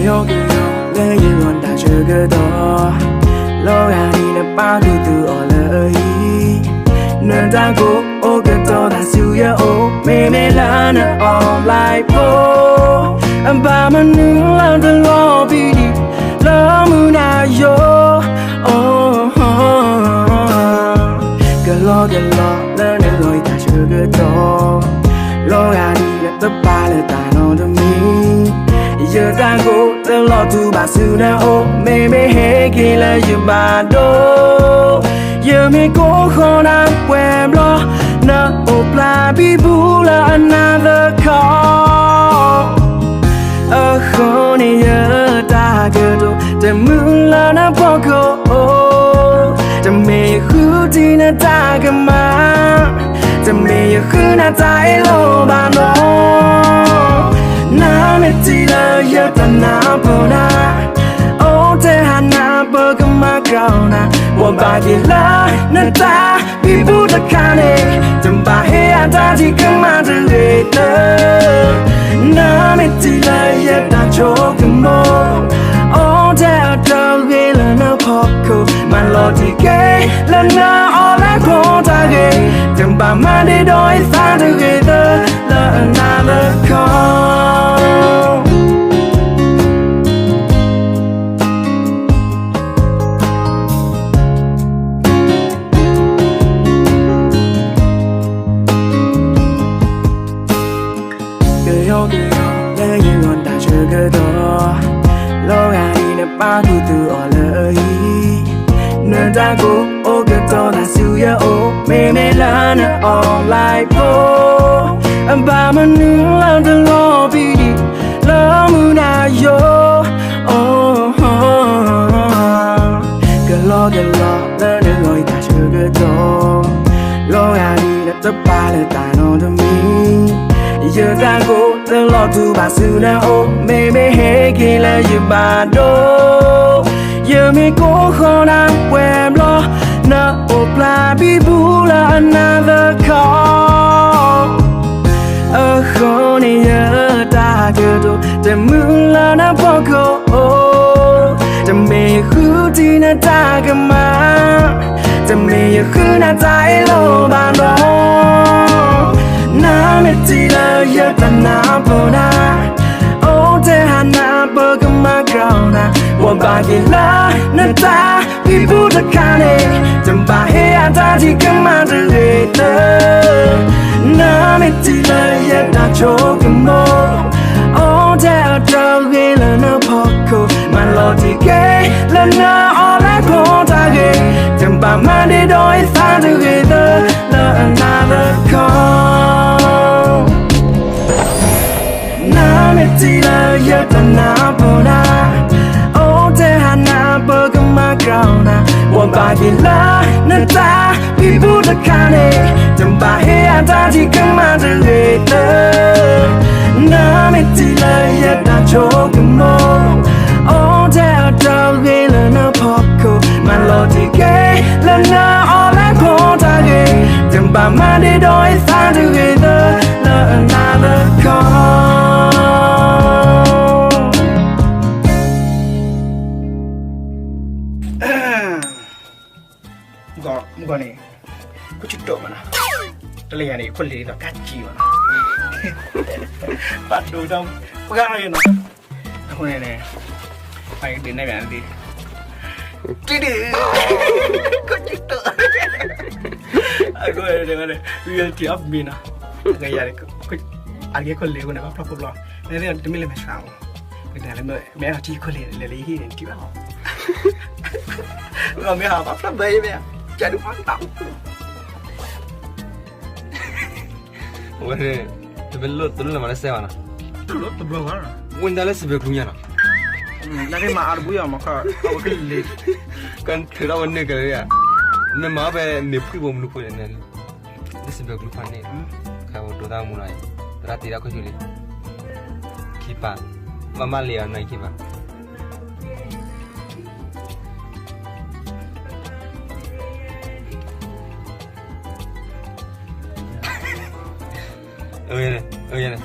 yo le you on da sugar do lo ga ni na pa tu tu o le yi na da go o ga to da su ya o me me la na all like po ba ma nu la de lo bi di lo mu na yo oh ga lo le ne lo da sugar do lo ga ni na ta pa le ta no de mi giờ ta cố tớ lo tu bà sư na ô mê mê hê kỳ là giờ bà đô giờ mê cố khó năng quen lo na ô pla bi bu là another call khó này giờ ta cơ đồ ta mưa là na bỏ cô ta mê khu đi na ta cơ mà ta mê khu na ta lo bà nó na me ti la ya ta na bona o te hana ba ka ma grau na wa ba ki la na ta bi bu ta ka ne tum ba he ya ta ji ka ma de le ta na me ti la ya ta cho ka mo o te ta ge la na pho ko ma lo ti ke la na all I go ta ge tum ba ma de doi sa de ge ta la another call le you on da sugar do lo ga ni na pa tu tu o le yi na da go o ga to da su ya o me me la na all like po ba ma nu la de lo bi di lo mu na yo oh ga lo le ne lo da sugar do lo ga ni na ta pa le ta no de mi giờ ta cố tớ lo tu bà sư na ô mê mê hê kỳ là giờ bà đô giờ mê cố khó năng quen lo na ô pla bi bu là another call khó này giờ ta cơ đồ ta mưa là na bỏ cô ta mê khu đi na ta cơ mà ta mê khu na ta lo bà đó na me ti la ya ta na bona o te hana ba ka ma grau na wa ba ki la na ta bi bu ta ka ne tum ba he ya ta ji ka ma de le ta na me ti la ya ta cho ka mo o te ta ge la na pho ko ma lo ti ke la na all I go ta ge tum ba ma de doi sa de ge ta la another call me ti la ya ta na bona o te hana ba ka ma grau na wa ba ki la na ta bi bu ta ka ne tum ba he ya ta ji ka ma de le ta na me ti la ya ta cho ka mo o te ta ge la na pho ko ma lo ti ke la na all I go ta ge tum ba ma de doi sa de ge ta la another callก่อนนี่กูจุดโตมันนะตะเลยอันนี้คนเลยแบบกัดจีมันปัดดูต้องปากอะไรนะคนเนี่ยไปเดินได้แบบนี้จีดีกูจุดโตไอ้ด้วยเดี๋ยวอะไร reality of me นะก็อย่างนี้กูอะไรคนเลยคนไหนก็พลาดพลาดในเรื่องจะไม่เล่นไม่ช้าเป็นอะไรแม่ที่คนเลยเลยที่เนี่ยที่ว่าเราไม่หาพลาดเลยไหมจะดูฟังต่ำวันนี้จะเป็นรถตุ้นละมาเลเซียนะรถตุ้นละมาวันนี้เลเซียกรุงยานะแล้วก็มาอาร์บุยอ่ะมาค่ะเอาขึ้นเลยกันถือเราวันนี้กันเลยอ่ะเนี่ยมาไปเนปรีบอมลูกคนนั้นเลเซียกรุงฟันเนี่ยเขาตัวตามุนายรัติรักเขาจุลีคิดป่ะมาเลี้ยงนายคิดป่ะเออเนี่ย